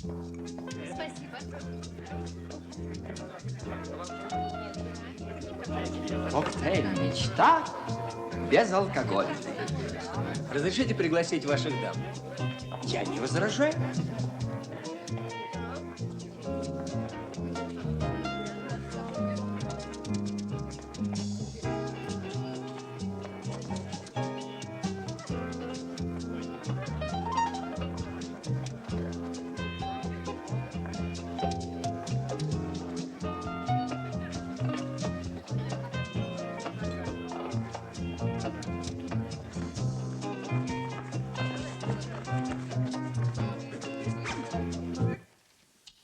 Спасибо. Коктейль «Мечта» безалкогольный. Разрешите пригласить ваших дам? Я не возражаю.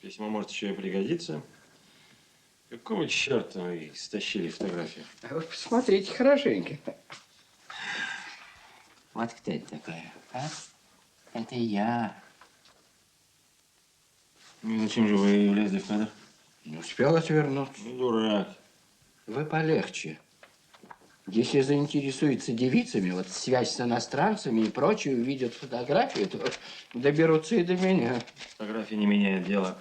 Письмо может еще и пригодиться. Какого черта вы стащили фотографию? А вы посмотрите хорошенько. Вот кто это такая, а? Это я. Ну и зачем же вы влезли в кадр? Не успел отвернуться. Ну, дурак. Вы полегче. Если заинтересуются девицами, вот связь с иностранцами и прочее, увидят фотографию, то доберутся и до меня. Фотография не меняет дело.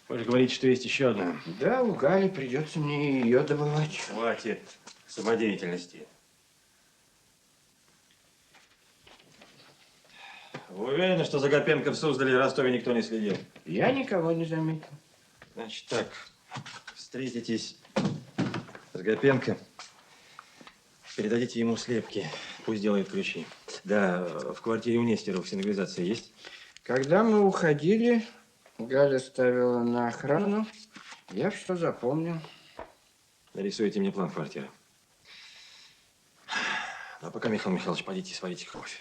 Вы же говорите, что есть еще одна. Да, у Гали придется мне ее добывать. Хватит самодеятельности. Вы уверены, что за Гапенко в Суздале и Ростове никто не следил? Я никого не заметил. Значит так, встретитесь с Гапенко, передадите ему слепки, пусть делает ключи. Да, в квартире у Нестерова сигнализация есть? Когда мы уходили, Галя ставила на охрану. Я все запомнил. Нарисуйте мне план квартиры. А пока, Михаил Михайлович, пойдите сварите кофе.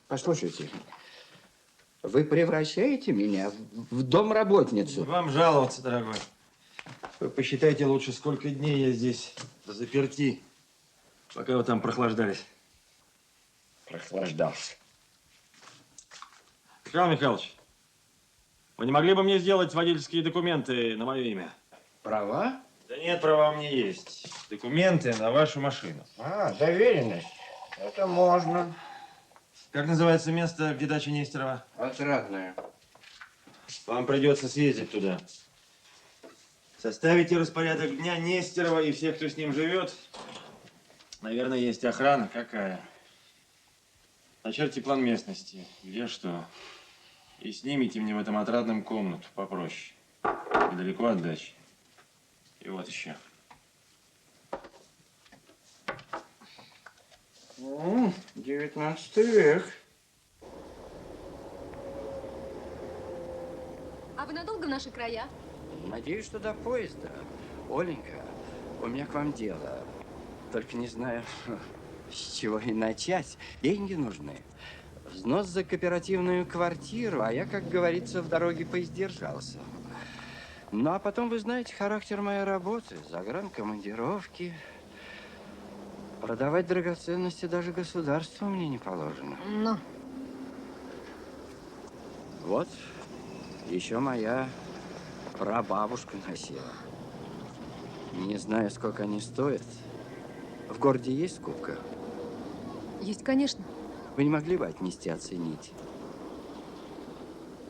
Послушайте, вы превращаете меня в домработницу. Вам жаловаться, дорогой. Вы посчитайте лучше, сколько дней я здесь заперти, пока вы там прохлаждались. Прохлаждался. Михаил Михайлович, вы не могли бы мне сделать водительские документы на мое имя? Права? Да нет, права у меня есть. Документы на вашу машину. А, доверенность. Это можно. Как называется место, где дача Нестерова? Отрадная. Вам придется съездить туда. Составите распорядок дня Нестерова и всех, кто с ним живет. Наверное, есть охрана. Какая? Начертите план местности. Где что. И снимите мне в этом отрадном комнату попроще. Недалеко от дачи. И вот еще. 19 век. А вы надолго в наши края? Надеюсь, что до поезда. Оленька, у меня к вам дело. Только не знаю, с чего и начать. Деньги нужны. Взнос за кооперативную квартиру, а я, как говорится, в дороге поиздержался. Ну, а потом, вы знаете, характер моей работы. Загранкомандировки. Продавать драгоценности даже государству мне не положено. Ну. Вот, еще моя прабабушка носила. Не знаю, сколько они стоят. В городе есть скупка? Есть, конечно. Вы не могли бы отнести, оценить?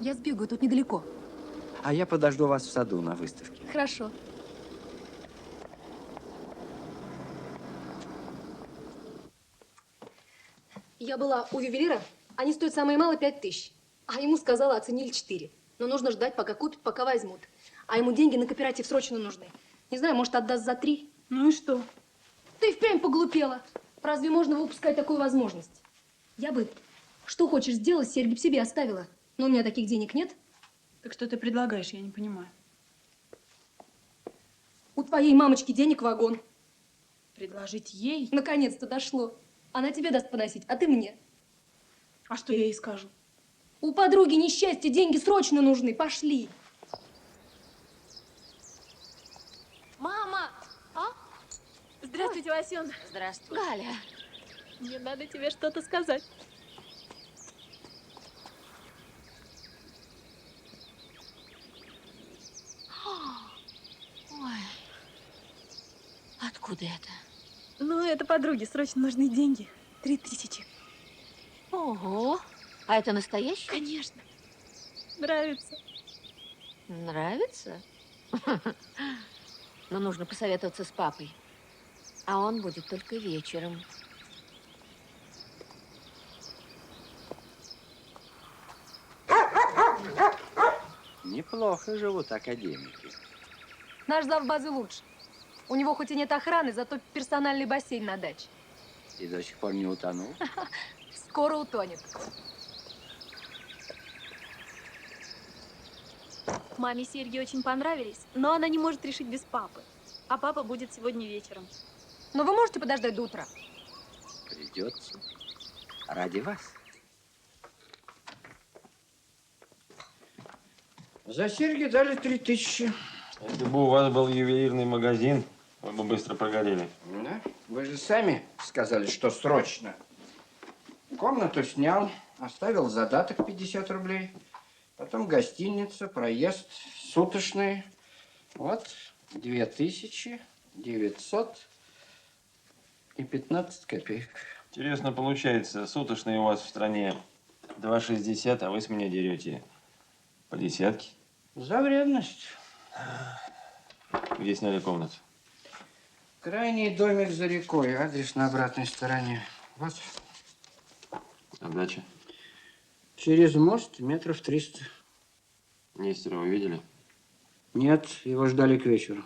Я сбегаю, тут недалеко. А я подожду вас в саду на выставке. Хорошо. Я была у ювелира, они стоят самое мало 5000. А ему сказала, оценили 4. Но нужно ждать, пока купят, пока возьмут. А ему деньги на кооператив срочно нужны. Не знаю, может, отдаст за 3. Ну и что? Ты впрямь поглупела. Разве можно выпускать такую возможность? Я бы, что хочешь сделать, серьги б себе оставила. Но у меня таких денег нет. Так что ты предлагаешь, я не понимаю. У твоей мамочки денег вагон. Предложить ей? Наконец-то дошло. Она тебе даст поносить, а ты мне. А что я ей скажу? У подруги несчастье, деньги срочно нужны. Пошли. Мама! А? Здравствуйте, Васен. Здравствуй. Галя. Мне надо тебе что-то сказать. Ой. Откуда это? Ну, это подруге срочно нужны деньги. 3000. Ого. А это настоящий? Конечно. Нравится. Нравится? Но нужно посоветоваться с папой. А он будет только вечером. Неплохо живут академики. Наш завбазы лучше. У него хоть и нет охраны, зато персональный бассейн на даче. И до сих пор не утонул. Скоро утонет. Маме серьги очень понравились, но она не может решить без папы. А папа будет сегодня вечером. Но вы можете подождать до утра? Придется. Ради вас. За серьги дали 3000. Если бы у вас был ювелирный магазин, вы бы быстро прогорели. Да? Вы же сами сказали, что срочно. Комнату снял, оставил задаток 50 рублей. Потом гостиница, проезд, суточные. Вот 2915 копеек. Интересно получается, суточные у вас в стране 2,60, а вы с меня дерете по десятке. За вредность. Где сняли комнату? Крайний домик за рекой, адрес на обратной стороне. Вот. Отдача. Через мост метров 300. Нестерова видели? Нет, его ждали к вечеру.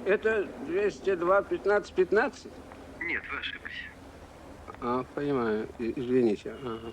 Это 202 15 15? Нет, вы ошиблись. А, понимаю. Извините. Ага.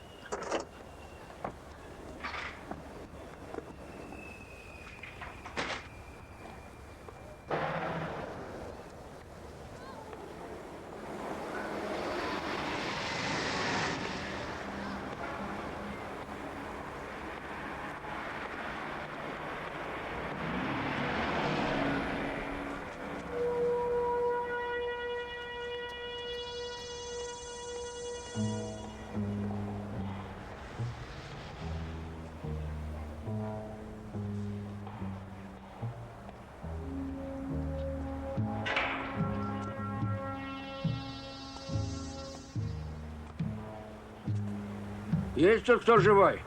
Есть тут кто живой?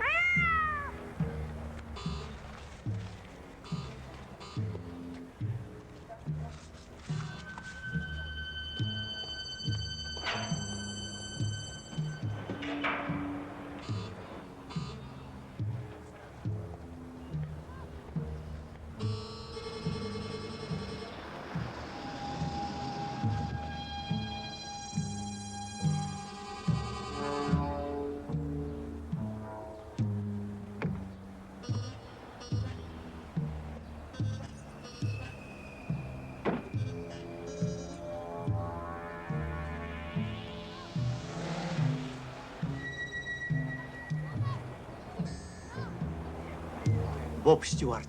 Боб Стюарт,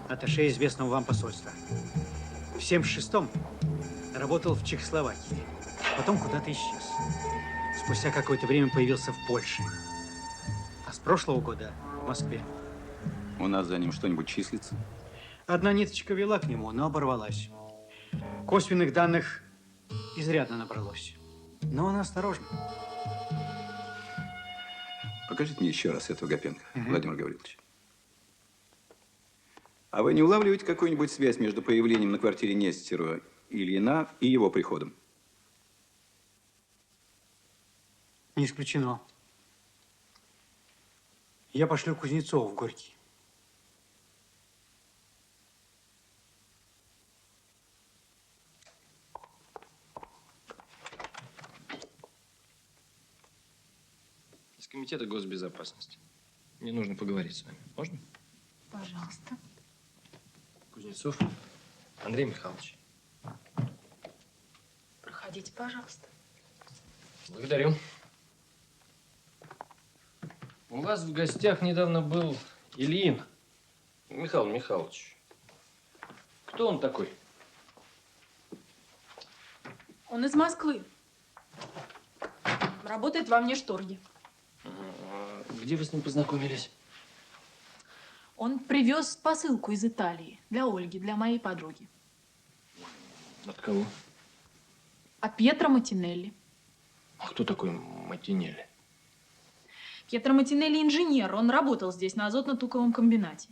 атташе известного вам посольства. В 1976-м работал в Чехословакии, потом куда-то исчез. Спустя какое-то время появился в Польше, а с прошлого года в Москве. У нас за ним что-нибудь числится? Одна ниточка вела к нему, но оборвалась. Косвенных данных изрядно набралось. Но он осторожен. Покажите мне еще раз этого Гапенко, Владимир Гаврилович. А вы не улавливаете какую-нибудь связь между появлением на квартире Нестерова Ильина и его приходом? Не исключено. Я пошлю Кузнецова в Горький. Из комитета госбезопасности. Мне нужно поговорить с вами. Можно? Пожалуйста. Кузнецов Андрей Михайлович. Проходите, пожалуйста. Благодарю. У вас в гостях недавно был Ильин. Михаил Михайлович. Кто он такой? Он из Москвы. Работает во внешторге. Где вы с ним познакомились? Он привез посылку из Италии для Ольги, для моей подруги. От кого? От Пьетро Матинелли. А кто такой Матинелли? Пьетро Матинелли инженер. Он работал здесь, на азотно-туковом комбинате.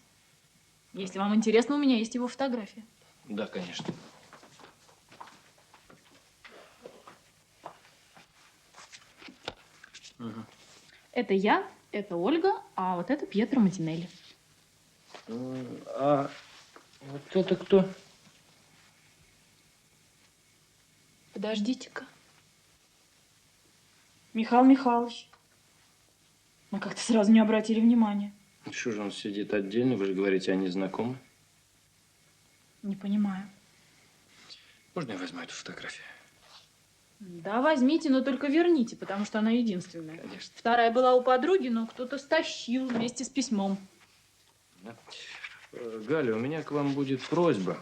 Если вам интересно, у меня есть его фотография. Да, конечно. Угу. Это я, это Ольга, а вот это Пьетро Матинелли. А вот это кто? Подождите-ка. Михаил Михайлович. Мы как-то сразу не обратили внимания. Что же он сидит отдельно? Вы же говорите, они знакомы. Не понимаю. Можно я возьму эту фотографию? Да, возьмите, но только верните, потому что она единственная. Конечно. Вторая была у подруги, но кто-то стащил вместе с письмом. Да. Галя, у меня к вам будет просьба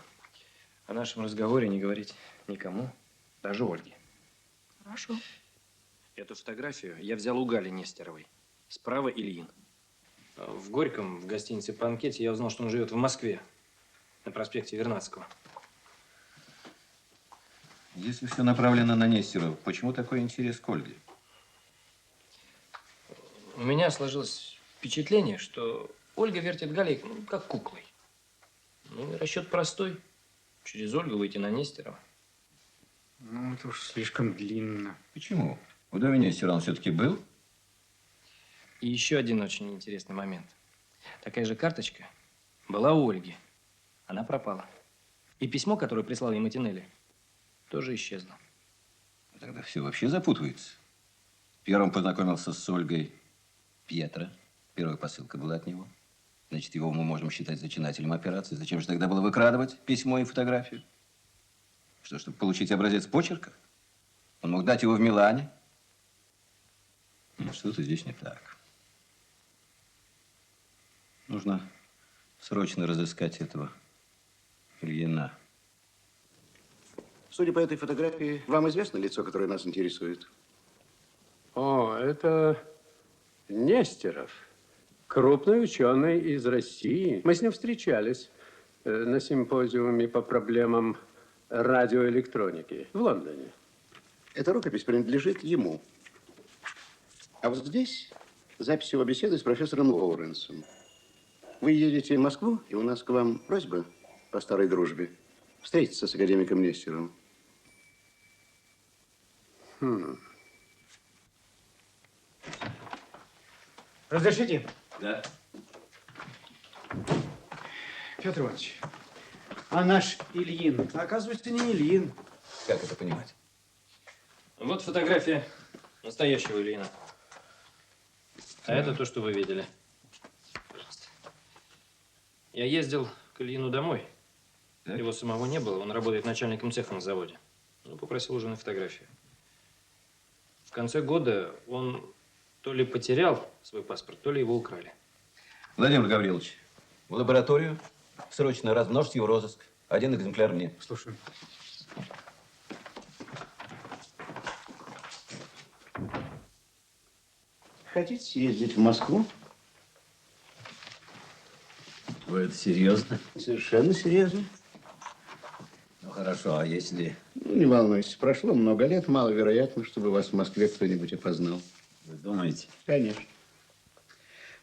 о нашем разговоре не говорить никому, даже Ольге. Хорошо. Эту фотографию я взял у Гали Нестеровой. Справа Ильин. В Горьком, в гостинице «Панкетти» я узнал, что он живет в Москве, на проспекте Вернадского. Если все направлено на Нестерова, почему такой интерес к Ольге? У меня сложилось впечатление, что Ольга вертит Галей, как куклой. Ну, и расчет простой. Через Ольгу выйти на Нестерова. Ну, это уж слишком длинно. Почему? В доме Нестерова он все-таки был? И еще один очень интересный момент. Такая же карточка была у Ольги. Она пропала. И письмо, которое прислал ей Матинелли, тоже исчезло. Тогда все вообще запутывается. Первым познакомился с Ольгой Пьетро. Первая посылка была от него. Значит, его мы можем считать зачинателем операции. Зачем же тогда было выкрадывать письмо и фотографию? Что, чтобы получить образец почерка? Он мог дать его в Милане. Что-то здесь не так. Нужно срочно разыскать этого Ильина. Судя по этой фотографии, вам известно лицо, которое нас интересует? О, это Нестеров. Крупный ученый из России. Мы с ним встречались на симпозиуме по проблемам радиоэлектроники в Лондоне. Эта рукопись принадлежит ему. А вот здесь запись его беседы с профессором Лоуренсом. Вы едете в Москву, и у нас к вам просьба по старой дружбе встретиться с академиком Нестеровым. Разрешите? Да. Петр Иванович, а наш Ильин, оказывается, не Ильин. Как это понимать? Вот фотография настоящего Ильина. А это то, что вы видели. Я ездил к Ильину домой. Так. Его самого не было. Он работает начальником цеха на заводе. Ну, попросил уже на фотографию. В конце года он то ли потерял свой паспорт, то ли его украли. Владимир Гаврилович, В лабораторию. Срочно размножьте его в розыск. 1 экземпляр мне. Слушаю. Хотите съездить в Москву? Вы это серьезно? Совершенно серьезно. Ну хорошо, а если... Ну, не волнуйтесь, прошло много лет, маловероятно, чтобы вас в Москве кто-нибудь опознал. Вы думаете? Конечно.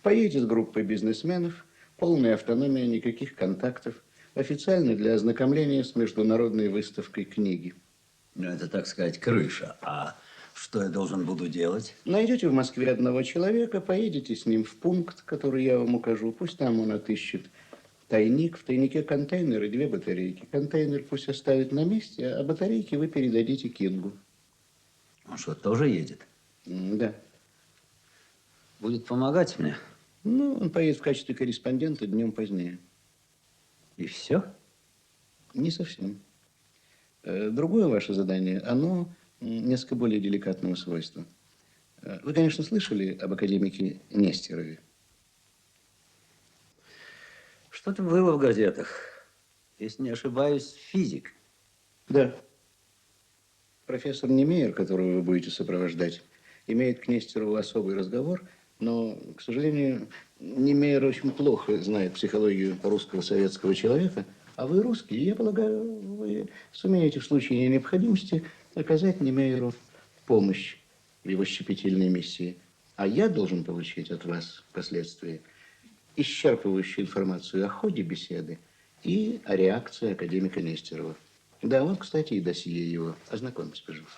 Поедете с группой бизнесменов, полная автономия, никаких контактов, официально для ознакомления с международной выставкой книги. Ну, это, так сказать, крыша. А что я должен буду делать? Найдете в Москве одного человека, поедете с ним в пункт, который я вам укажу. Пусть там он отыщет тайник. В тайнике контейнер и 2 батарейки. Контейнер пусть оставит на месте, а батарейки вы передадите Кингу. Он что, тоже едет? Да. Будет помогать мне? Ну, он поедет в качестве корреспондента днем позднее. И все? Не совсем. Другое ваше задание, оно несколько более деликатного свойства. Вы, конечно, слышали об академике Нестерове? Что-то было в газетах. Если не ошибаюсь, физик. Да. Профессор Немейер, которого вы будете сопровождать, имеет к Нестерову особый разговор, но, к сожалению, Немейер очень плохо знает психологию русского советского человека, а вы русский, и я полагаю, вы сумеете в случае необходимости оказать Немейеру помощь в его щепетильной миссии. А я должен получить от вас впоследствии исчерпывающую информацию о ходе беседы и о реакции академика Нестерова. Да, вот, кстати, и досье его. Ознакомьтесь, пожалуйста.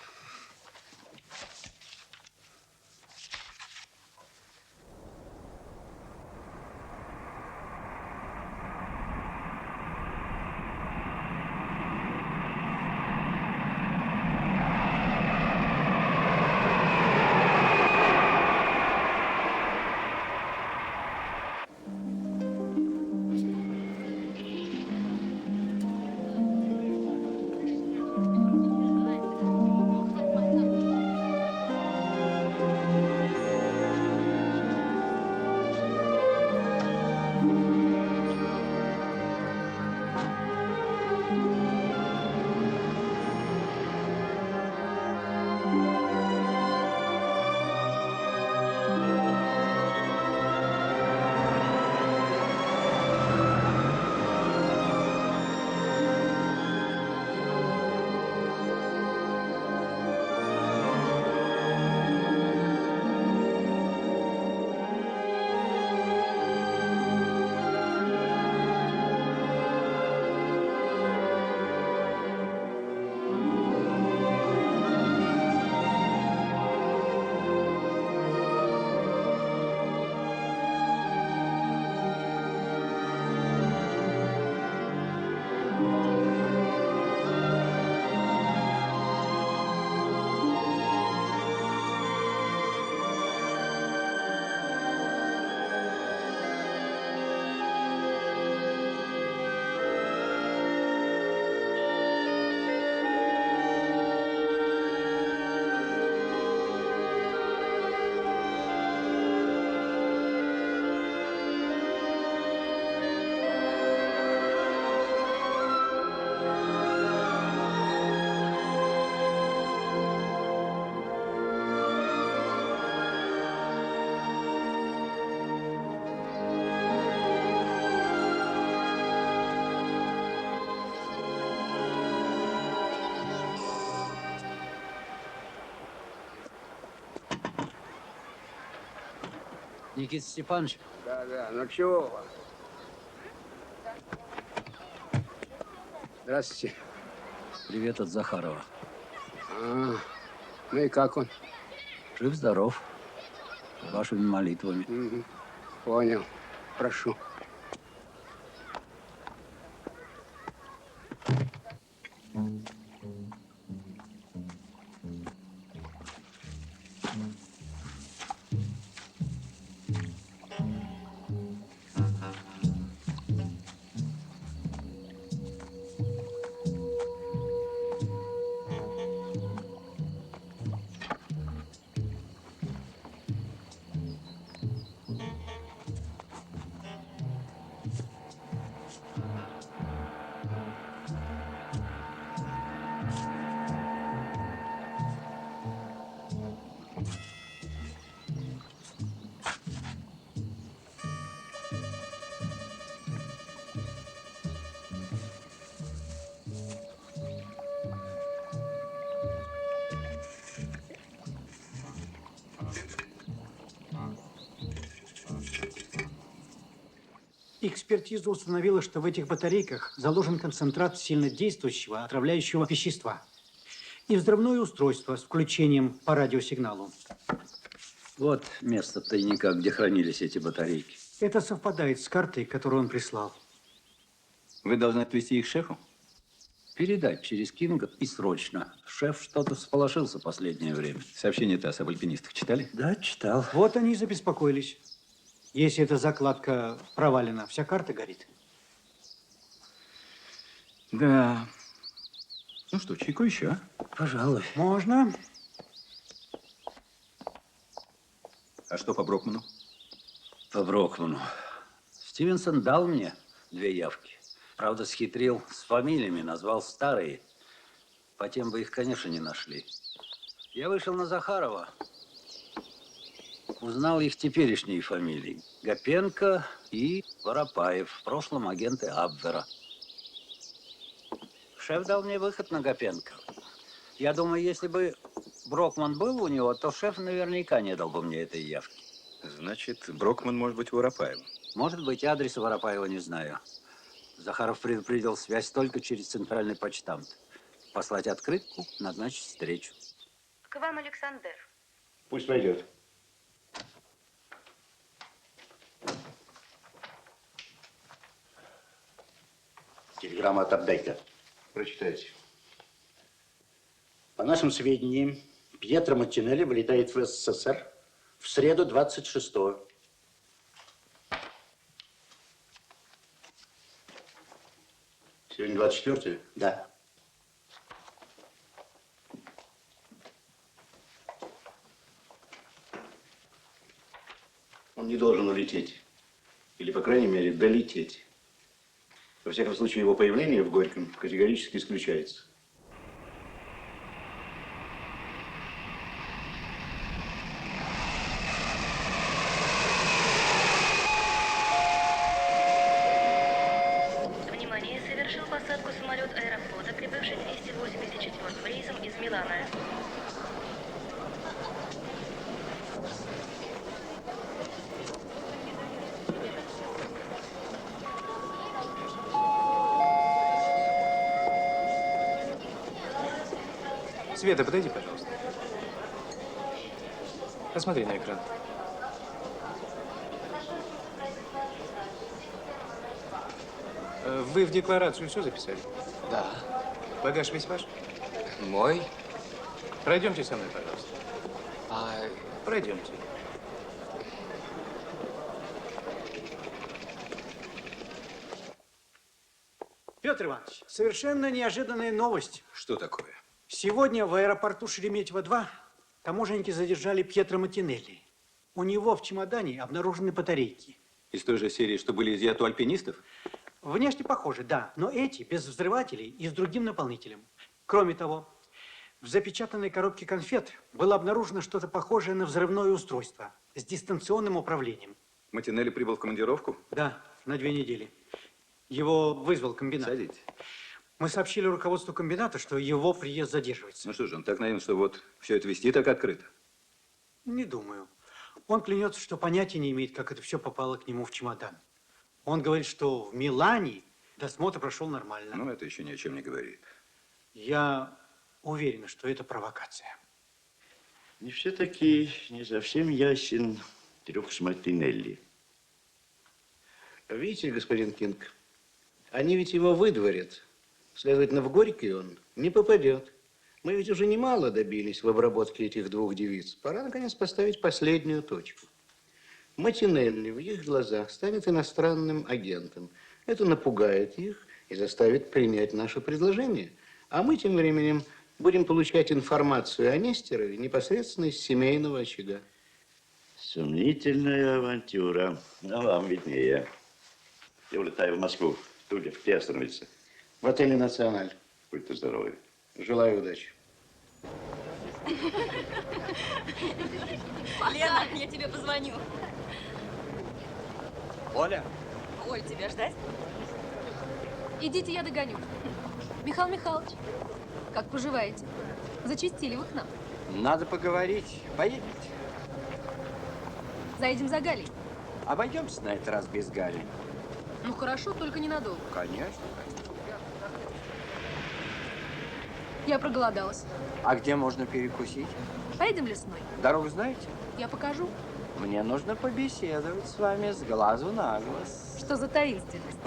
Никита Степанович. Да, ну чего у вас? Здравствуйте. Привет от Захарова. А, ну и как он? Жив-здоров. Вашими молитвами. Угу. Понял. Прошу. Экспертиза установила, что в этих батарейках заложен концентрат сильнодействующего отравляющего вещества и взрывное устройство с включением по радиосигналу. Вот место тайника, где хранились эти батарейки. Это совпадает с картой, которую он прислал. Вы должны отвезти их шефу? Передать через Кинга и срочно. Шеф что-то всполошился последнее время. Сообщение ТАСС об альпинистах читали? Да, читал. Вот они и забеспокоились. Если эта закладка провалена, вся карта горит. Да. Ну что, чайку еще, а? Пожалуй. Можно. А что по Брокману? По Брокману. Стивенсон дал мне 2 явки. Правда, схитрил с фамилиями, назвал старые. По тем бы их, конечно, не нашли. Я вышел на Захарова. Узнал их теперешние фамилии. Гапенко и Воропаев. В прошлом агенты Абвера. Шеф дал мне выход на Гапенко. Я думаю, если бы Брокман был у него, то шеф наверняка не дал бы мне этой явки. Значит, Брокман может быть Воропаевым. Может быть, адреса Воропаева не знаю. Захаров предупредил связь только через центральный почтамт. Послать открытку, назначить встречу. К вам, Александр. Пусть войдет. Телеграмма от Абдайка. Прочитайте. По нашим сведениям, Пьетро Мартинелли вылетает в СССР в среду 26-го. Сегодня 24-е? Да. Он не должен улететь. Или, по крайней мере, долететь. Во всяком случае, его появление в Горьком категорически исключается. Внимание, совершил посадку самолет Аэрофлота, прибывший 284 рейсом из Милана. Света, подойди, пожалуйста. Посмотри на экран. Вы в декларацию все записали? Да. Багаж весь ваш? Мой? Пройдемте со мной, пожалуйста. Пройдемте. Петр Иванович, совершенно неожиданная новость. Что такое? Сегодня в аэропорту Шереметьево-2 таможенники задержали Пьетро Мартинелли. У него в чемодане обнаружены батарейки. Из той же серии, что были изъяты у альпинистов? Внешне похожи, да, но эти без взрывателей и с другим наполнителем. Кроме того, в запечатанной коробке конфет было обнаружено что-то похожее на взрывное устройство с дистанционным управлением. Мартинелли прибыл в командировку? Да, на 2 недели. Его вызвал комбинат. Садитесь. Мы сообщили руководству комбината, что его приезд задерживается. Ну что же, он так наивен, что вот все это вести так открыто? Не думаю. Он клянется, что понятия не имеет, как это все попало к нему в чемодан. Он говорит, что в Милане досмотр прошел нормально. Ну, это еще ни о чем не говорит. Я уверен, что это провокация. И все-таки не совсем ясен трюк с Мартинелли. Видите, господин Кинг, они ведь его выдворят. Следовательно, в Горький он не попадет. Мы ведь уже немало добились в обработке этих 2 девиц. Пора, наконец, поставить последнюю точку. Мартинелли в их глазах станет иностранным агентом. Это напугает их и заставит принять наше предложение. А мы тем временем будем получать информацию о Нестерове непосредственно из семейного очага. Сомнительная авантюра. А вам виднее. Я улетаю в Москву. Туля, где остановиться? В отеле «Националь». Будьте здоровы. Желаю удачи. Лена, я тебе позвоню. Оля? Оль, тебя ждать? Идите, я догоню. Михаил Михайлович, как поживаете? Зачастили вы к нам? Надо поговорить. Поедете? Заедем за Галей. Обойдемся на этот раз без Гали. Ну хорошо, только ненадолго. Конечно. Я проголодалась. А где можно перекусить? Поедем в лесной? Дорогу знаете? Я покажу. Мне нужно побеседовать с вами с глазу на глаз. Что за таинственность?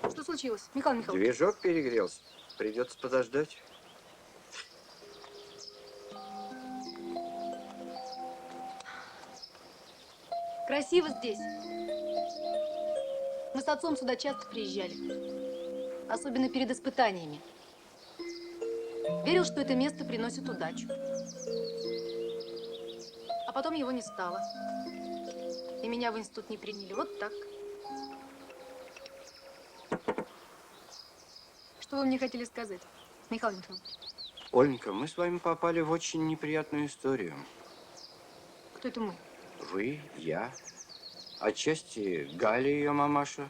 Что случилось, Михаил Михайлович? Движок перегрелся. Придется подождать. Красиво здесь. Мы с отцом сюда часто приезжали. Особенно перед испытаниями. Верил, что это место приносит удачу. А потом его не стало. И меня в институт не приняли. Вот так. Что вы мне хотели сказать, Михаил Михайлович? Оленька, мы с вами попали в очень неприятную историю. Кто это мы? Вы, я, отчасти Галя, ее мамаша.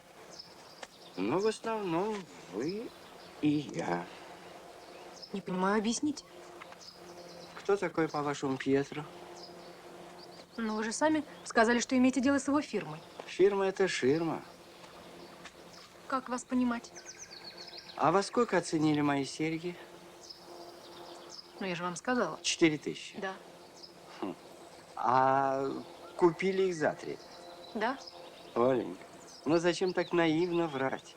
Но в основном вы и я. Не понимаю, объясните. Кто такой, по-вашему, Пьетро? Ну, вы же сами сказали, что имеете дело с его фирмой. Фирма – это ширма. Как вас понимать? А во сколько оценили мои серьги? Ну, я же вам сказала. 4000. Да. А купили их за 3. Да? Оленька, ну зачем так наивно врать?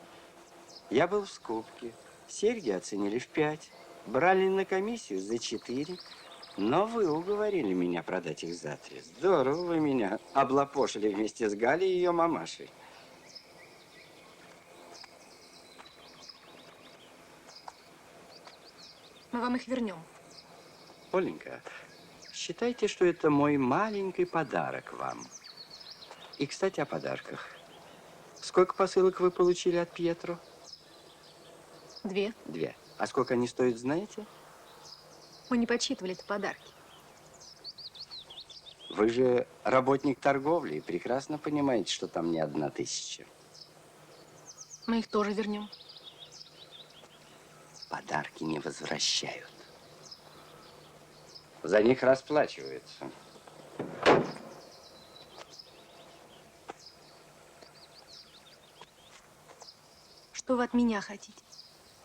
Я был в скупке. Серьги оценили в 5. Брали на комиссию за 4. Но вы уговорили меня продать их за 3. Здорово вы меня облапошили вместе с Галей и ее мамашей. Мы вам их вернем. Оленька, считайте, что это мой маленький подарок вам. И, кстати, о подарках. Сколько посылок вы получили от Пьетро? 2. 2. А сколько они стоят, знаете? Мы не подсчитывали это подарки. Вы же работник торговли и прекрасно понимаете, что там не 1000. Мы их тоже вернем. Подарки не возвращают. За них расплачиваются. Что вы от меня хотите?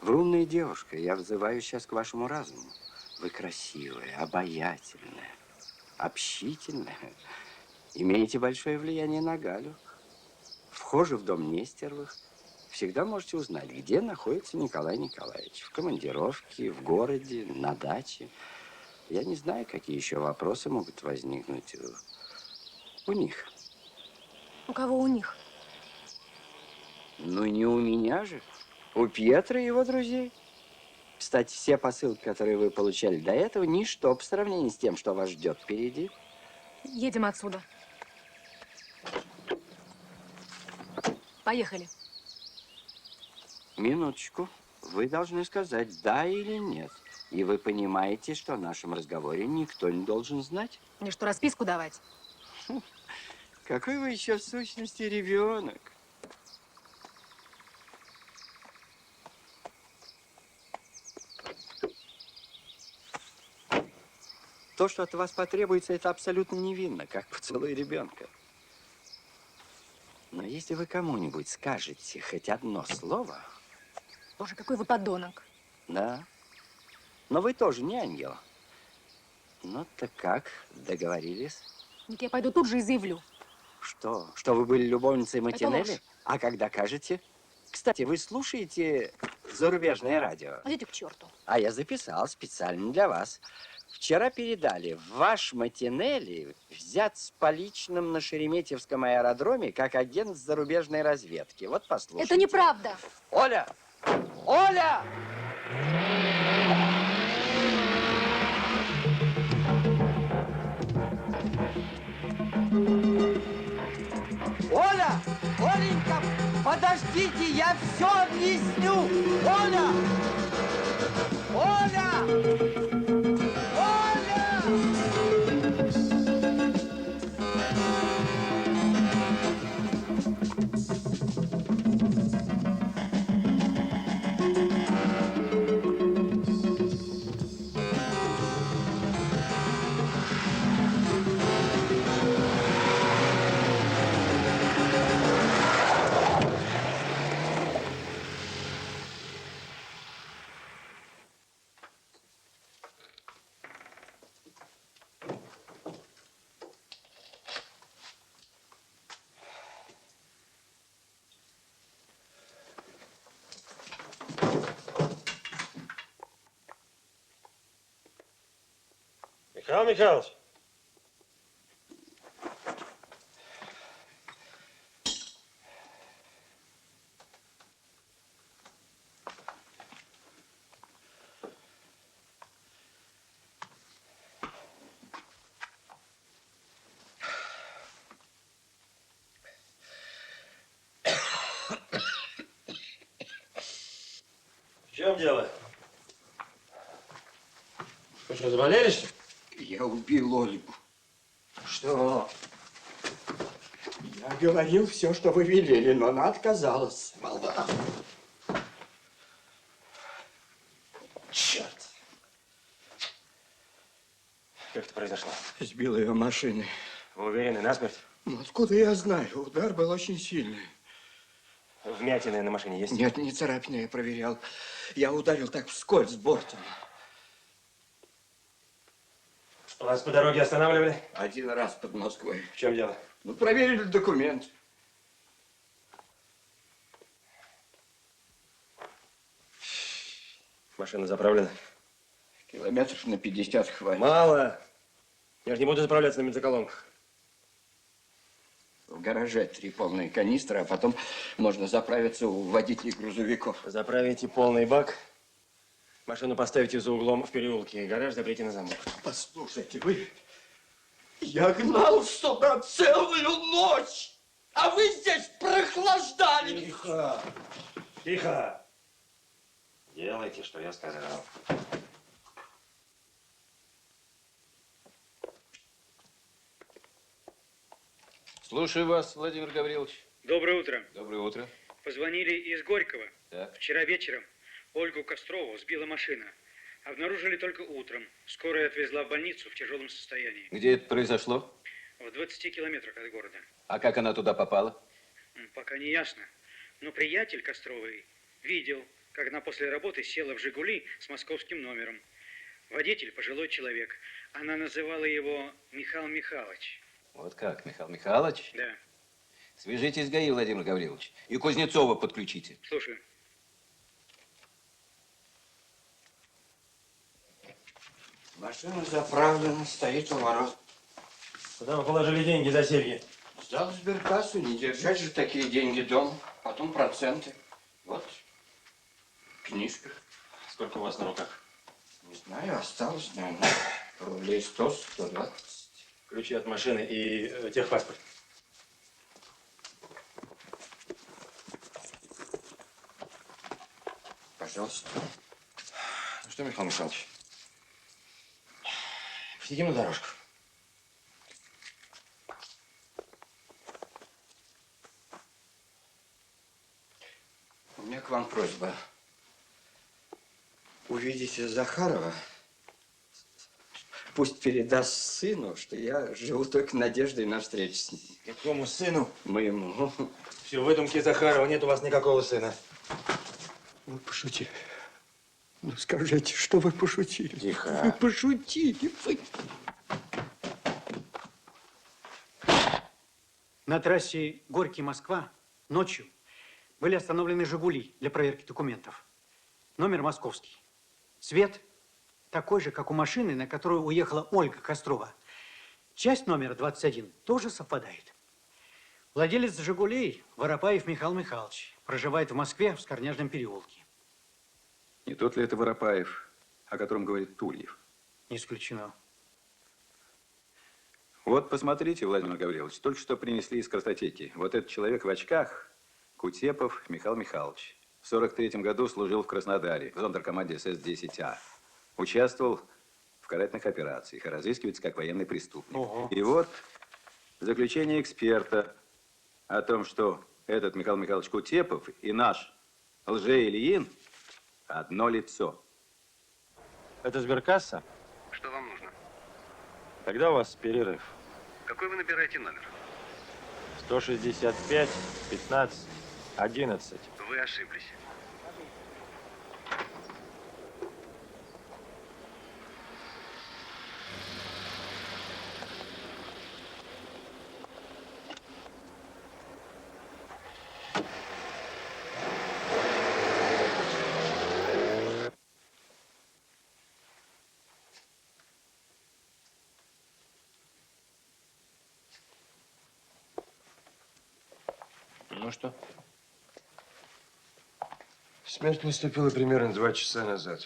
Вы умная девушка, я взываю сейчас к вашему разуму. Вы красивая, обаятельная, общительная. Имеете большое влияние на Галю. Вхожи в дом Нестеровых. Всегда можете узнать, где находится Николай Николаевич. В командировке, в городе, на даче. Я не знаю, какие еще вопросы могут возникнуть у них. У кого у них? Ну, не у меня же. У Пьетро и его друзей. Кстати, все посылки, которые вы получали до этого, ничто по сравнению с тем, что вас ждет впереди. Едем отсюда. Поехали. Минуточку. Вы должны сказать да или нет. И вы понимаете, что о нашем разговоре никто не должен знать? Мне что, расписку давать? Какой вы еще в сущности ребенок? То, что от вас потребуется, это абсолютно невинно, как поцелуй ребенка. Но если вы кому-нибудь скажете хоть одно слово... Боже, какой вы подонок. Да. Но вы тоже не ангел. Ну, так как? Договорились? Нет, я пойду тут же и заявлю. Что? Что вы были любовницей Это Матинелли? ложь. А когда кажете? Кстати, вы слушаете зарубежное радио? Идите к черту. А я записал специально для вас. Вчера передали, ваш Матинелли взят с поличным на Шереметьевском аэродроме как агент зарубежной разведки. Вот послушайте. Это неправда. Оля! Оля! Оленька, подождите, я все объясню. Оля! Оля! Михаил Михайлович. В чем дело? Вы что, заболели? Я убил Ольгу. Что? Я говорил все, что вы велели, но она отказалась. Молва. Черт. Как это произошло? Сбил ее машиной. Вы уверены, насмерть? Ну, откуда я знаю? Удар был очень сильный. Вмятины на машине есть? Нет, не царапины, я проверял. Я ударил так вскользь с бортом. Вас по дороге останавливали? Один раз под Москвой. В чем дело? Ну, проверили документ. Машина заправлена? Километров на 50 хватит. Мало. Я же не буду заправляться на бензоколонках. В гараже 3 полные канистры, а потом можно заправиться у водителей грузовиков. Заправите полный бак, машину поставите за углом в переулке, гараж заприте на замок. Послушайте, вы... Я гнал сюда целую ночь, а вы здесь прохлаждали. Тихо! Тихо! Делайте, что я сказал. Слушаю вас, Владимир Гаврилович. Доброе утро. Доброе утро. Позвонили из Горького. Так. Вчера вечером Ольгу Кострову сбила машина. Обнаружили только утром. Скорая отвезла в больницу в тяжелом состоянии. Где это произошло? В 20 километрах от города. А как она туда попала? Пока не ясно. Но приятель Костровой видел, как она после работы села в «Жигули» с московским номером. Водитель – пожилой человек. Она называла его Михаил Михайлович. Вот как, Михаил Михайлович? Да. Свяжитесь с ГАИ, Владимир Гаврилович, и Кузнецова подключите. Слушаю. Машина заправлена, стоит у ворот. Куда вы положили деньги за серьги? Сдал в сберкассу, не держать же такие деньги дома. Потом проценты. Вот, книжка. Сколько у вас на руках? Не знаю, осталось, наверное, рублей 100-120. Ключи от машины и техпаспорт. Пожалуйста. Ну что, Михаил Михайлович, сидим на дорожку. У меня к вам просьба. Увидите Захарова, пусть передаст сыну, что я живу только надеждой на встречу с ним. Какому сыну? Моему. Все, выдумки Захарова, нет у вас никакого сына. Вы пошутили. Ну скажите, что вы пошутили? Тихо. Вы пошутили. Вы... На трассе Горький-Москва ночью были остановлены «Жигули» для проверки документов. Номер московский. Цвет такой же, как у машины, на которую уехала Ольга Кострова. Часть номера 21 тоже совпадает. Владелец «Жигулей» Воропаев Михаил Михайлович. Проживает в Москве в Скорняжном переулке. Не тот ли это Воропаев, о котором говорит Тульев? Не исключено. Вот посмотрите, Владимир Гаврилович, только что принесли из картотеки. Вот этот человек в очках, Кутепов Михаил Михайлович. В 43-м году служил в Краснодаре, в зондеркоманде СС-10А. Участвовал в карательных операциях и разыскивается как военный преступник. Ого. И вот заключение эксперта о том, что этот Михаил Михайлович Кутепов и наш Лже-Ильин одно лицо. Это сберкасса? Что вам нужно? Когда у вас перерыв? Какой вы набираете номер? 165, 15, 11. Вы ошиблись. Ну что? Смерть наступила примерно 2 часа назад.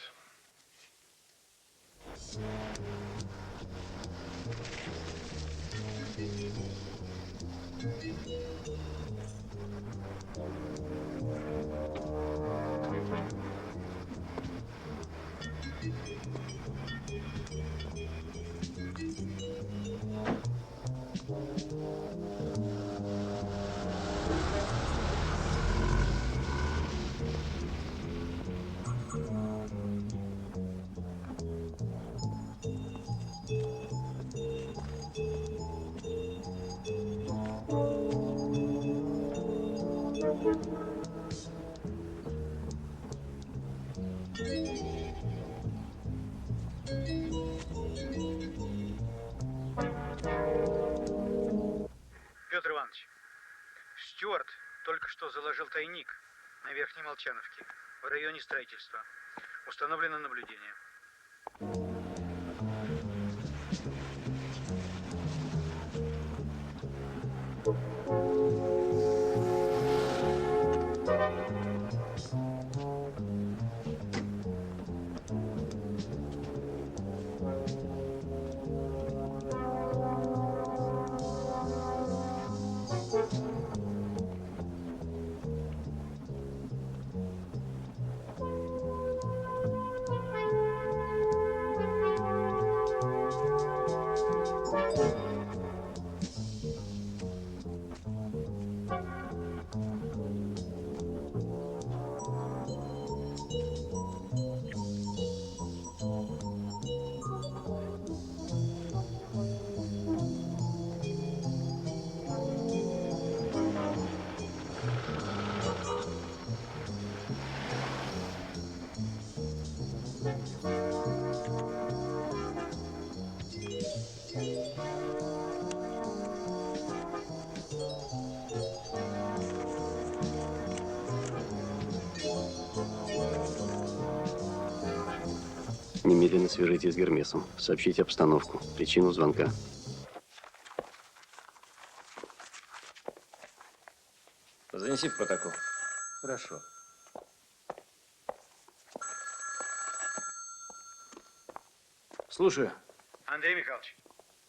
Петр Иванович, Стюарт только что заложил тайник на Верхней Молчановке в районе строительства. Установлено наблюдение. Немедленно свяжитесь с Гермесом. Сообщите обстановку, причину звонка. Занеси в протокол. Хорошо. Слушаю. Андрей Михайлович,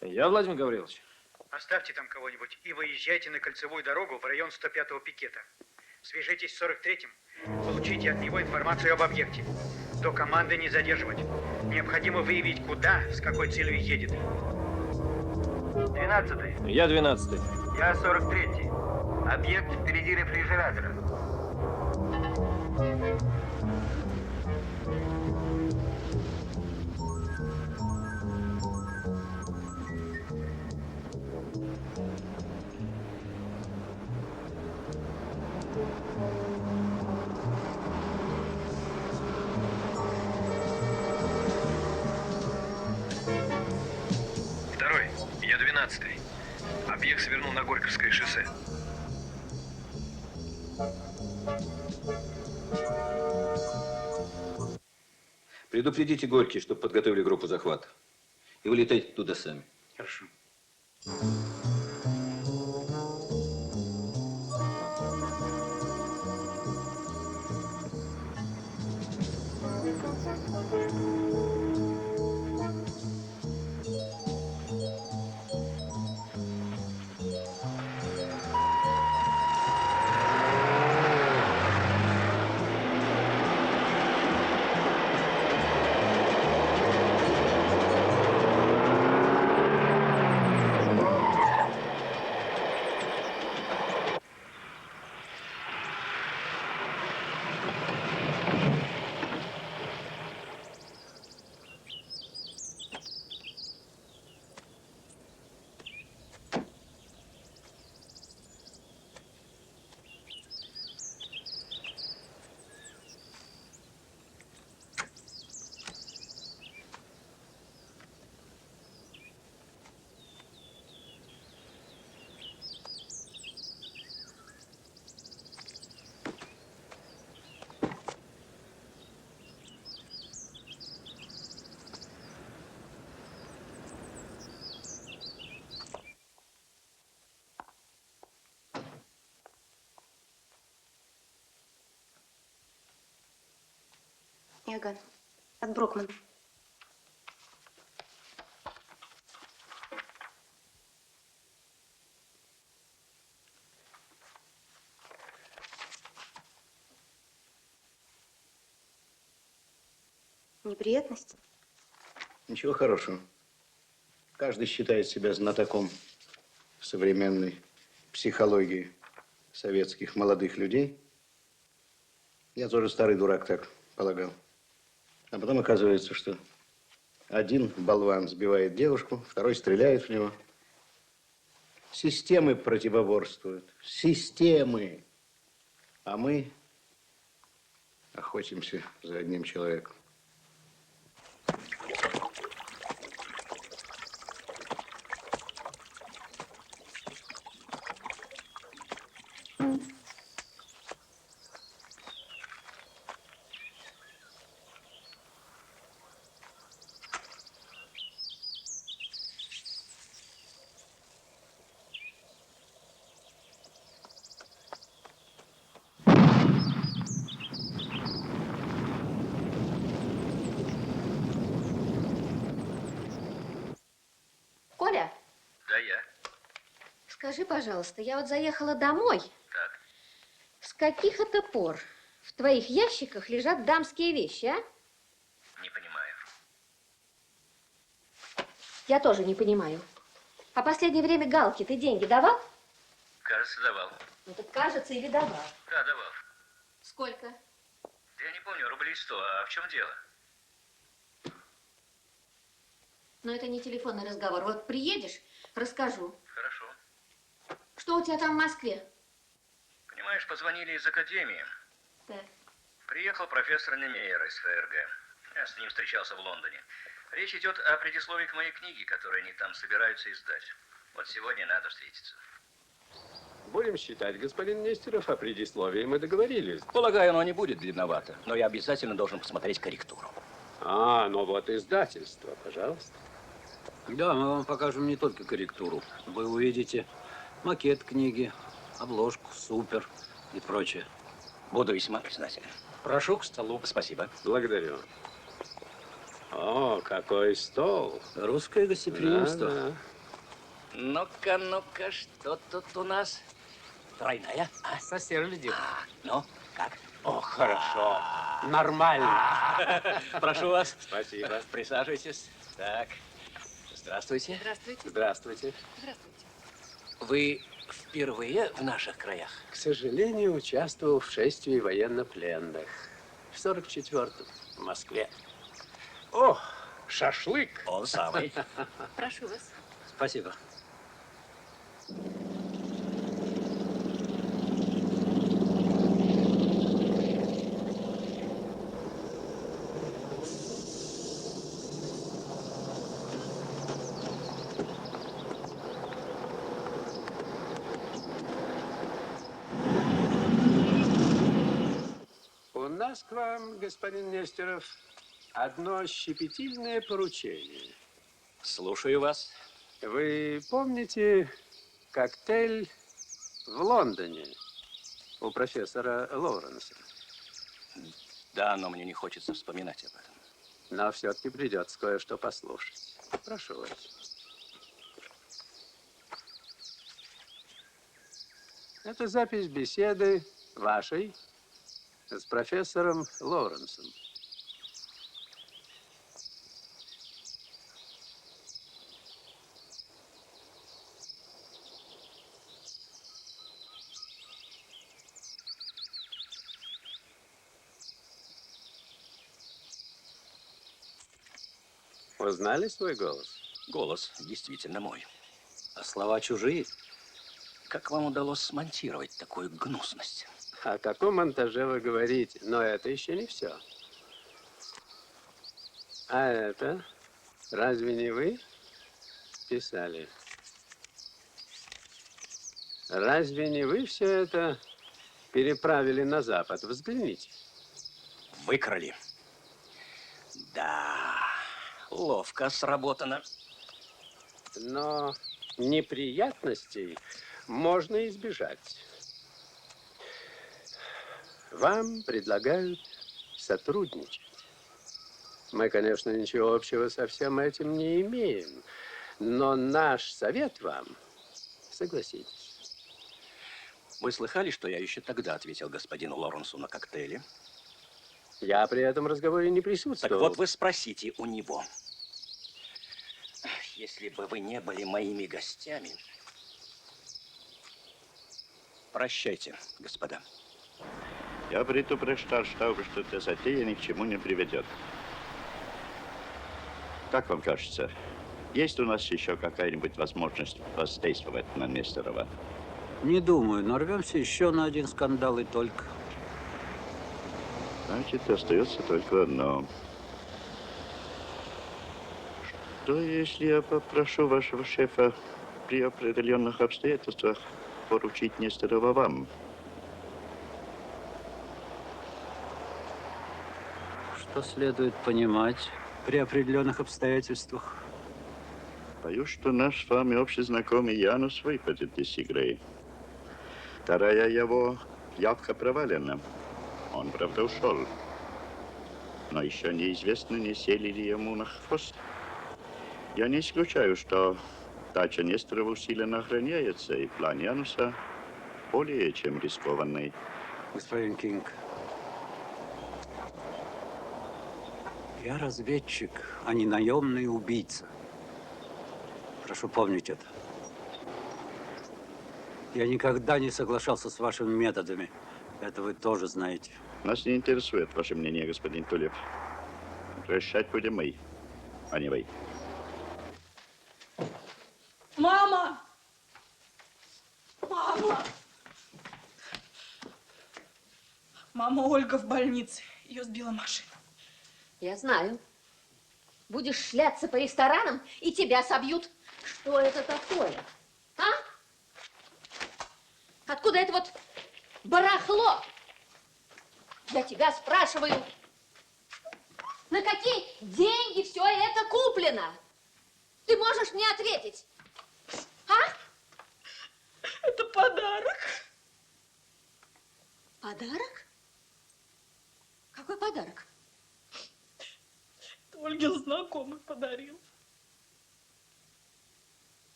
Я Владимир Гаврилович. оставьте там кого-нибудь и выезжайте на кольцевую дорогу в район 105-го пикета. Свяжитесь с 43-м, получите от него информацию об объекте. До команды не задерживать. Необходимо выявить, куда, с какой целью едет. 12-й. Я 12-й. Я 43-й. Объект впереди рефрижератора. Второй. Я 12-й. Объект свернул на Горьковское шоссе. Предупредите Горький, чтобы подготовили группу захвата. И вылетайте туда сами. Хорошо. Иоганн, от Брокмана. Неприятность? Ничего хорошего. Каждый считает себя знатоком современной психологии советских молодых людей. Я тоже старый дурак так полагал. А потом оказывается, что один болван сбивает девушку, второй стреляет в него. Системы противоборствуют. Системы. А мы охотимся за одним человеком. Коля, Да, я. скажи, пожалуйста, я вот заехала домой. Так. С каких это пор в твоих ящиках лежат дамские вещи, а? Не понимаю. Я тоже не понимаю. А последнее время Галке ты деньги давал? Кажется, давал. Ну так кажется или давал. Да, давал. Сколько? Да я не помню, рублей 100. А в чем дело? Но это не телефонный разговор. Вот приедешь, расскажу. Хорошо. Что у тебя там в Москве? Понимаешь, позвонили из академии. Так. Приехал профессор Немейер из ФРГ. Я с ним встречался в Лондоне. Речь идет о предисловии к моей книге, которую они там собираются издать. Вот сегодня надо встретиться. Будем считать, господин Нестеров, о предисловии мы договорились. Полагаю, оно не будет длинновато, но я обязательно должен посмотреть корректуру. А, ну вот издательство, пожалуйста. Да, мы вам покажем не только корректуру. Вы увидите макет книги, обложку, супер и прочее. Буду весьма признателен. Прошу к столу. Спасибо. Благодарю. О, какой стол. Русское гостеприимство. Да. Ну-ка, ну-ка, что тут у нас? Тройная? А? Сосердил. Ну, как? О, хорошо. Нормально. Прошу вас. Спасибо. Присаживайтесь. Так. Здравствуйте. Здравствуйте. Здравствуйте. Здравствуйте. Вы впервые в наших краях? К сожалению, участвовал в шествии военнопленных. В 44-м в Москве. О, шашлык. Он самый. Прошу вас. Спасибо. У нас к вам, господин Нестеров, одно щепетильное поручение. Слушаю вас. Вы помните коктейль в Лондоне у профессора Лоуренса? Да, но мне не хочется вспоминать об этом. Но все-таки придется кое-что послушать. Прошу вас. Это запись беседы вашей с профессором Лоуренсом. Узнали свой голос? Голос действительно мой. А слова чужие? Как вам удалось смонтировать такую гнусность? О каком монтаже вы говорите? Но это еще не все. А это разве не вы писали? Разве не вы все это переправили на Запад? Взгляните. Выкрали. Да, ловко сработано. Но неприятностей можно избежать. Вам предлагают сотрудничать. Мы, конечно, ничего общего со всем этим не имеем. Но наш совет вам, согласитесь. Вы слыхали, что я еще тогда ответил господину Лоренсу на коктейле? Я при этом разговоре не присутствовал. Так вот, вы спросите у него. Если бы вы не были моими гостями... Прощайте, господа. Я предупреждал, что эта затея ни к чему не приведет. Как вам кажется, есть у нас еще какая-нибудь возможность воздействовать на Несторова? Не думаю, нарвемся еще на один скандал и только. Значит, остается только одно. Что, если я попрошу вашего шефа при определенных обстоятельствах поручить Несторова вам? Что следует понимать при определенных обстоятельствах? Боюсь, что наш с вами общий знакомый Янус выпадет из игры. Вторая его явка провалена. Он, правда, ушел. Но еще неизвестно, не сели ли ему на хвост. Я не исключаю, что дача Несторова усиленно охраняется, и план Януса более чем рискованный. Господин Кинг, я разведчик, а не наемный убийца. Прошу помнить это. Я никогда не соглашался с вашими методами. Это вы тоже знаете. Нас не интересует ваше мнение, господин Тулев. Решать будем мы, а не вы. Мама! Мама! Мама Ольга в больнице. Ее сбила машина. Я знаю. Будешь шляться по ресторанам, и тебя собьют. Что это такое? А? Откуда это вот барахло? Я тебя спрашиваю, на какие деньги все это куплено? Ты можешь мне ответить? А? Это подарок. Подарок? Какой подарок? Это Ольгин знакомый подарил.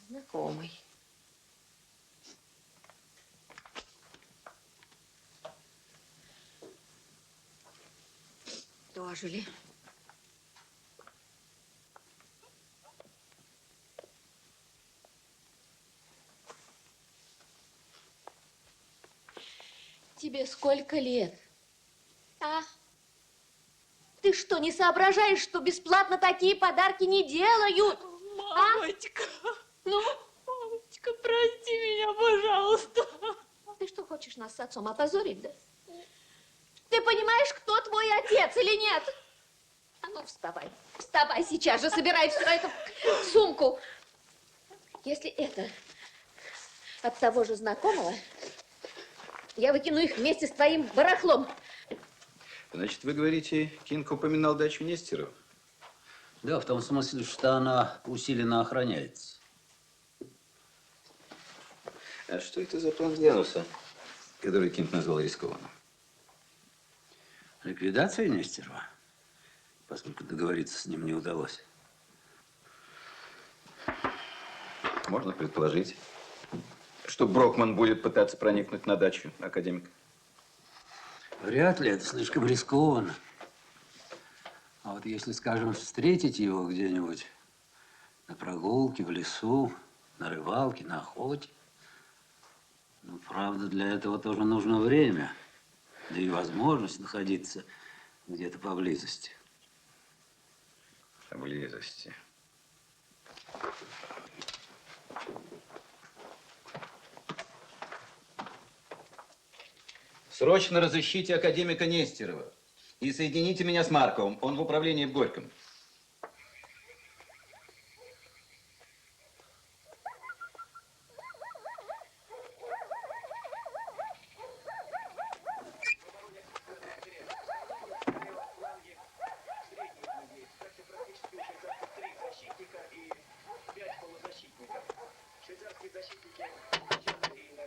Знакомый. Дожили. Тебе сколько лет? А? Ты что, не соображаешь, что бесплатно такие подарки не делают? Мамочка! А? Ну? Мамочка, прости меня, пожалуйста. Ты что, хочешь нас с отцом опозорить, да? Ты понимаешь, кто твой отец или нет? А ну, вставай. Вставай сейчас же, собирай все это в сумку. Если это от того же знакомого, я выкину их вместе с твоим барахлом. Значит, вы говорите, Кинг упоминал дачу Нестерова? Да, в том смысле, что она усиленно охраняется. А что это за план Януса, который Кинг назвал рискованным? Ликвидация Нестерова, поскольку договориться с ним не удалось. Можно предположить, что Брокман будет пытаться проникнуть на дачу академика. Вряд ли, это слишком рискованно. А вот если, скажем, встретить его где-нибудь на прогулке, в лесу, на рыбалке, на охоте, ну, правда, для этого тоже нужно время, да и возможность находиться где-то поблизости. Поблизости. Срочно разыщите академика Нестерова и соедините меня с Марковым. Он в управлении в Горьком.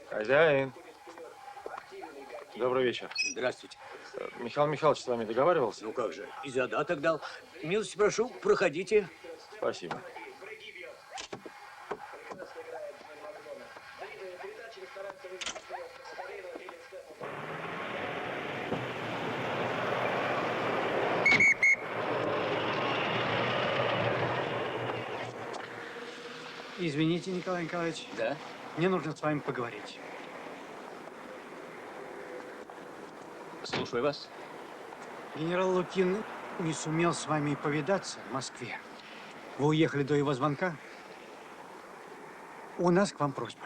Хозяин. Добрый вечер. Здравствуйте. Михаил Михайлович с вами договаривался? Ну как же, и задаток дал. Милости прошу, проходите. Спасибо. Извините, Николай Николаевич. Да? Мне нужно с вами поговорить. Слушаю вас. Генерал Лукин не сумел с вами повидаться в Москве. Вы уехали до его звонка. У нас к вам просьба.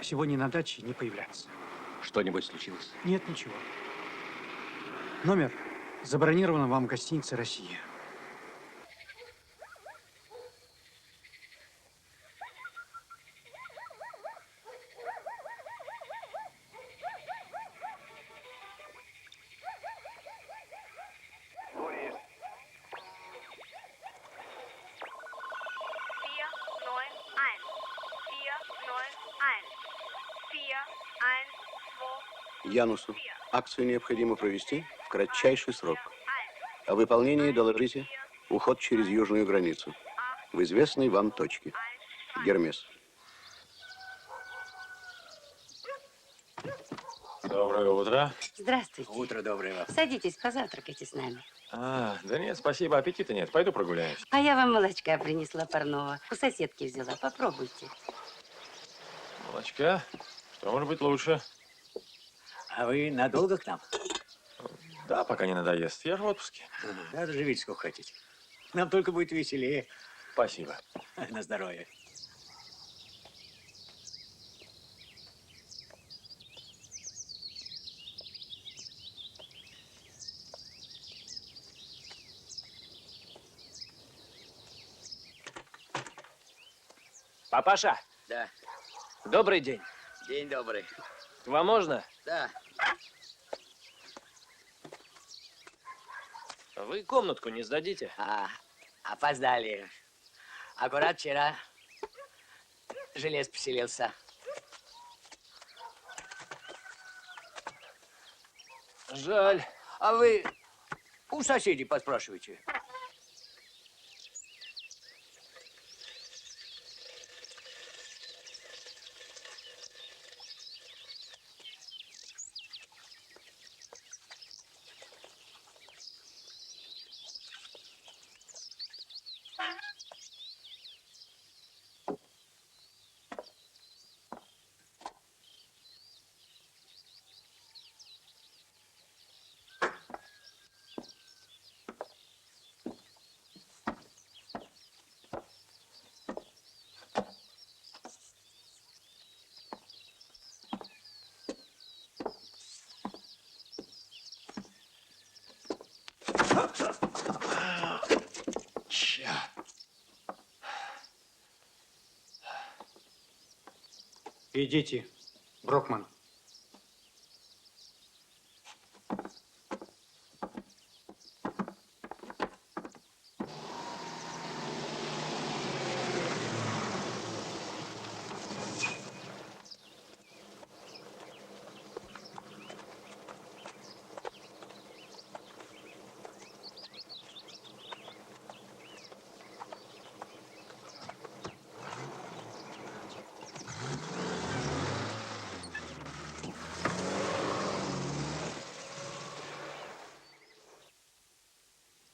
Сегодня на даче не появляться. Что-нибудь случилось? Нет, ничего. Номер забронирован вам в гостинице «Россия». Янусу акцию необходимо провести в кратчайший срок. О выполнении доложите уход через южную границу в известной вам точке. Гермес. Доброе утро. Здравствуйте. Утро доброе вам. Садитесь, позавтракайте с нами. Да нет, спасибо, аппетита нет. Пойду прогуляюсь. А я вам молочка принесла парного. У соседки взяла. Попробуйте. Молочка? Что может быть лучше? А вы надолго к нам? Да, пока не надоест. Я же в отпуске. Надо живите сколько хотите. Нам только будет веселее. Спасибо. На здоровье. Папаша. Да. Добрый день. День добрый. Вам можно? Да. Вы комнатку не сдадите? Опоздали. Аккурат вчера желез поселился. Жаль. А вы у соседей поспрашивайте. Идите, Брокман.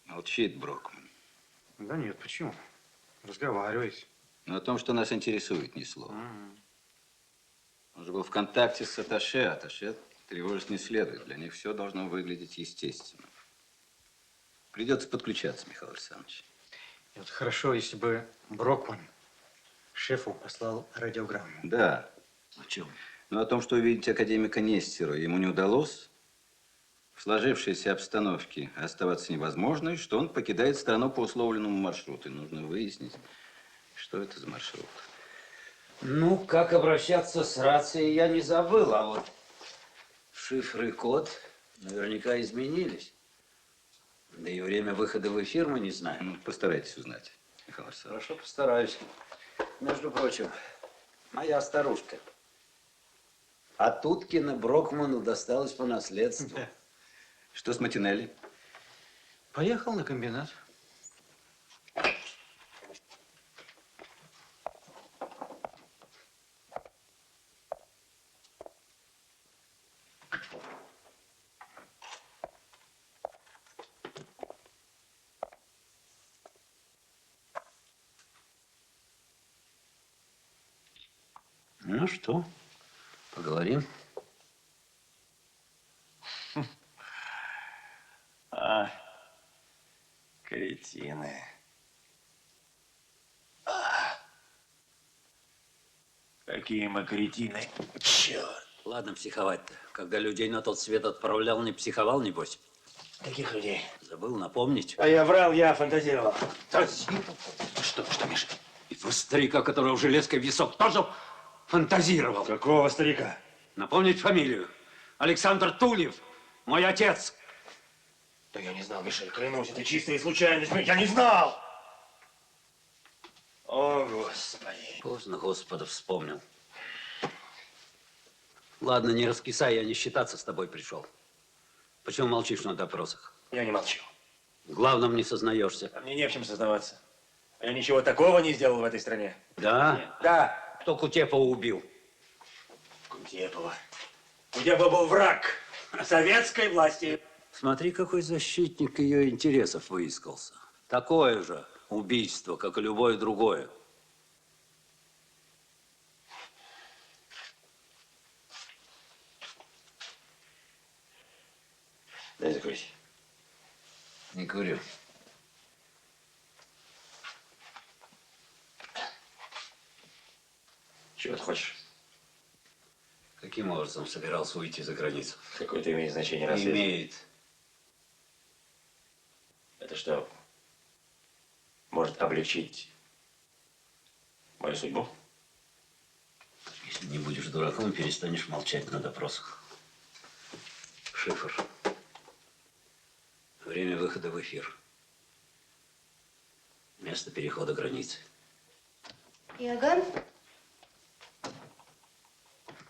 Молчит Брокман. Да нет, почему? Разговаривает. Но о том, что нас интересует, ни слова. Он же был в контакте с атташе. Атташе тревожить не следует. Для них все должно выглядеть естественно. Придется подключаться, Михаил Александрович. И вот хорошо, если бы Брокман шефу послал радиограмму. Да. О чем? Но о том, что увидеть академика Нестерова ему не удалось, в сложившейся обстановке оставаться невозможно, и что он покидает страну по условленному маршруту. И нужно выяснить, что это за маршрут. Ну, как обращаться с рацией, я не забыл, а вот шифры и код наверняка изменились. Да и время выхода в эфир мы не знаем. Ну, постарайтесь узнать, Михаил Александрович. Хорошо, постараюсь. Между прочим, моя старушка А Туткина Брокману досталось по наследству. Что с Матинелли? Поехал на комбинат. Ну что, поговорим? А, кретины. Какие мы кретины. Черт. Ладно психовать-то. Когда людей на тот свет отправлял, не психовал, небось? Каких людей? Забыл напомнить. А я врал, я фантазировал. Что, Миша? И твой старика, которого железкой в висок, тоже фантазировал. Какого старика? Напомнить фамилию. Александр Тульев, мой отец. Да я не знал, Мишель, клянусь, это чистая случайность. Я не знал! О, Господи. Поздно Господа вспомнил. Ладно, не раскисай, я не считаться с тобой пришел. Почему молчишь на допросах? Я не молчу. В главном не сознаешься. А мне не в чем сознаваться. Я ничего такого не сделал в этой стране. Да? Нет. Да. Кто Кутепова убил? Кутепова. Кутепова был враг советской власти. Смотри, какой защитник ее интересов выискался. Такое же убийство, как и любое другое. Дай закурить. Не курю. Чего ты хочешь? Каким образом собирался уйти за границу? Какое-то имеет значение расследование? Имеет. Это что, может облегчить мою судьбу? Если не будешь дураком, перестанешь молчать на допросах. Шифр. Время выхода в эфир. Место перехода границы. Иоганн?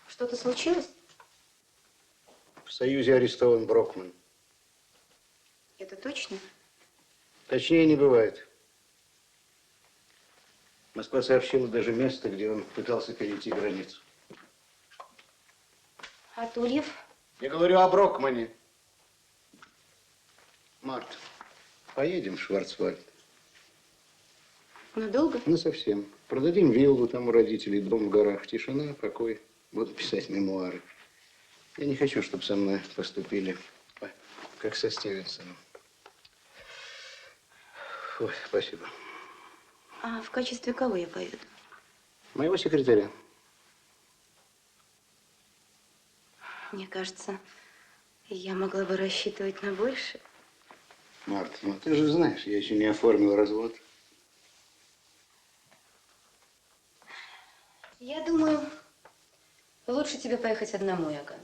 Что-то случилось? В Союзе арестован Брокман. Это точно? Точнее не бывает. Москва сообщила даже место, где он пытался перейти границу. А Тульев? Я говорю о Брокмане. Март, поедем в Шварцвальд. Надолго? Ну, совсем. Продадим виллу, там у родителей дом в горах. Тишина, покой. Буду писать мемуары. Я не хочу, чтобы со мной поступили, как со Стивенсоном. Ой, спасибо. А в качестве кого я поеду? Моего секретаря. Мне кажется, я могла бы рассчитывать на больше. Март, ну ты же знаешь, я еще не оформил развод. Я думаю, лучше тебе поехать одному, Иоганн.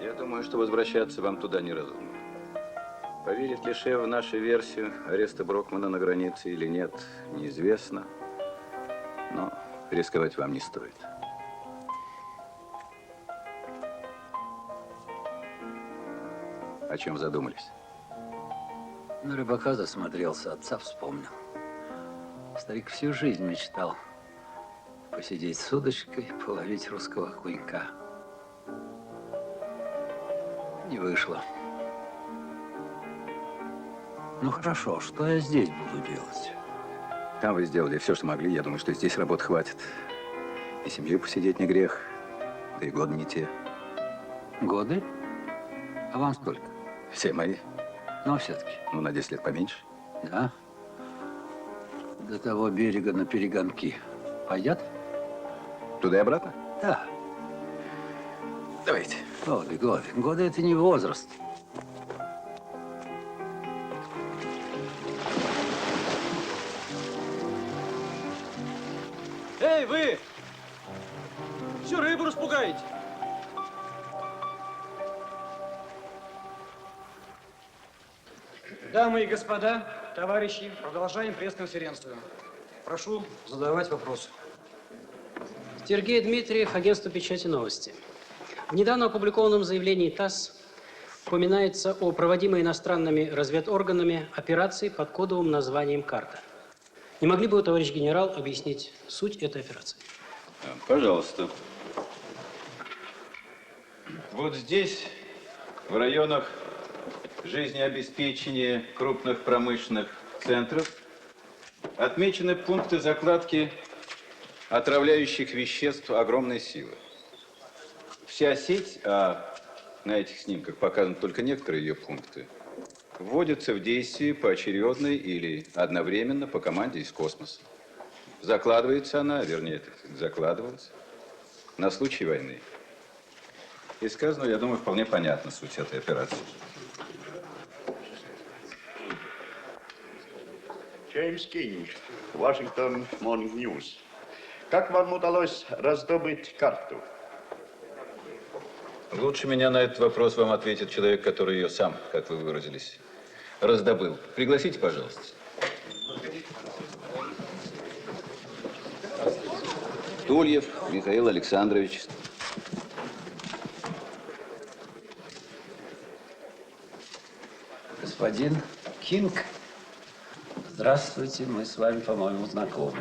Я думаю, что возвращаться вам туда неразумно. Поверит ли шеф в нашу версию ареста Брокмана на границе или нет, неизвестно. Но рисковать вам не стоит. О чем задумались? На рыбака засмотрелся, отца вспомнил. Старик всю жизнь мечтал посидеть с удочкой, половить русского окунька. Не вышло. Ну хорошо, что я здесь буду делать? Там вы сделали все, что могли. Я думаю, что здесь работ хватит. И семью посидеть не грех. Да и годы не те. Годы? А вам сколько? Все мои. Но все-таки. Ну, на 10 лет поменьше. Да? До того берега на перегонки пойдет? Туда и обратно? Да. Давайте. Годы, годы. Годы – это не возраст. Эй, вы! Всю рыбу распугаете. Дамы и господа, товарищи, продолжаем пресс-конференцию. Прошу задавать вопросы. Сергей Дмитриев, агентство «Печати новости». В недавно опубликованном заявлении ТАСС упоминается о проводимой иностранными разведорганами операции под кодовым названием «Карта». Не могли бы вы, товарищ генерал, объяснить суть этой операции? Пожалуйста. Вот здесь, в районах жизнеобеспечения крупных промышленных центров, отмечены пункты закладки отравляющих веществ огромной силы. Вся сеть, а на этих снимках показаны только некоторые ее пункты, вводится в действие поочередно или одновременно по команде из космоса. Закладывается она, вернее, закладывалась на случай войны. И сказано, я думаю, вполне понятна суть этой операции. Джеймс Кинг, Washington Morning News. Как вам удалось раздобыть карту? Лучше меня на этот вопрос вам ответит человек, который ее сам, как вы выразились, раздобыл. Пригласите, пожалуйста. Тульев Михаил Александрович. Господин Кинг, здравствуйте, мы с вами, по-моему, знакомы.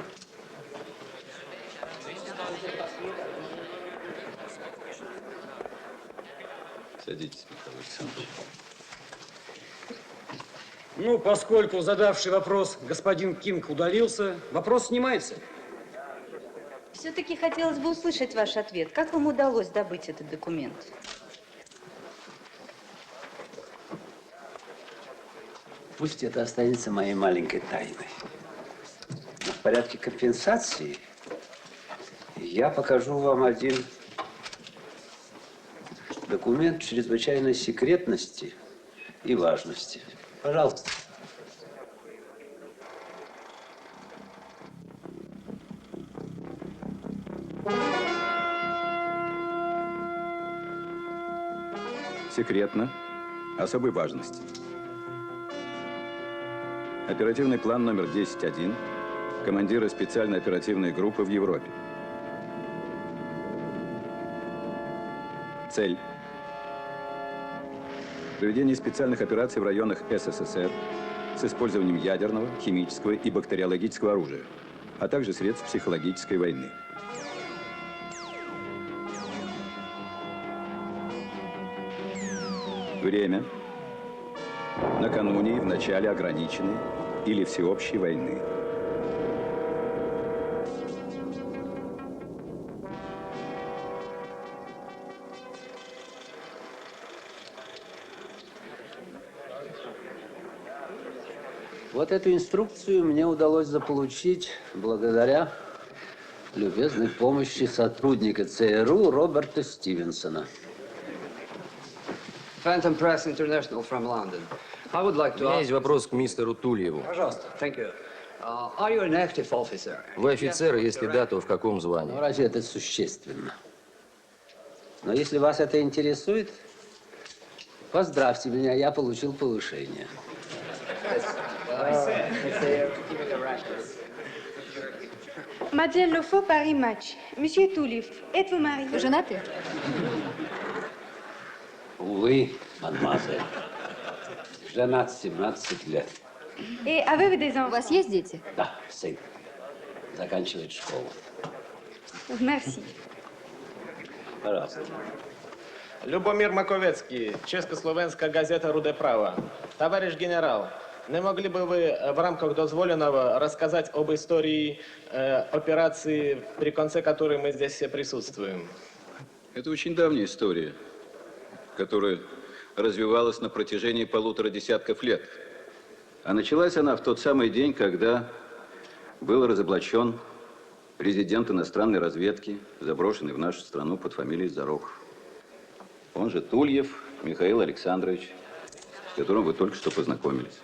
Садитесь, Михаил Александрович. Ну, поскольку задавший вопрос господин Кинг удалился, вопрос снимается. Все-таки хотелось бы услышать ваш ответ. Как вам удалось добыть этот документ? Пусть это останется моей маленькой тайной. Но в порядке компенсации я покажу вам один документ чрезвычайной секретности и важности. Пожалуйста. Секретно, особой важности. Оперативный план номер 10.1 командира специальной оперативной группы в Европе. Цель. Проведение специальных операций в районах СССР с использованием ядерного, химического и бактериологического оружия, а также средств психологической войны. Время. Накануне и в начале ограниченной или всеобщей войны. Вот эту инструкцию мне удалось заполучить благодаря любезной помощи сотрудника ЦРУ Роберта Стивенсона. Phantom Press International from London. I would like to У меня ask... есть вопрос к мистеру Тульеву. Пожалуйста, thank you. Are you an active officer? Вы офицер, если да, то в каком звании? Ну, разве это существенно? Но если вас это интересует, поздравьте меня, я получил повышение. Мадемуазель Лефо, Paris Match. Monsieur Toulif, êtes-vous marié? Вы женаты? Увы, мадемуазель. Женат 17 лет. Et avez-vous des enfants? У вас есть дети? Да, сын. Заканчивает школу. Merci. Пожалуйста. Любомир Маковецкий, чесько-словенська газета «Руде право». Товарищ генерал, не могли бы вы в рамках дозволенного рассказать об истории операции, при конце которой мы здесь все присутствуем? Это очень давняя история, которая развивалась на протяжении 1,5 десятков лет. А началась она в тот самый день, когда был разоблачен резидент иностранной разведки, заброшенный в нашу страну под фамилией Зароков. Он же Тульев Михаил Александрович, с которым вы только что познакомились.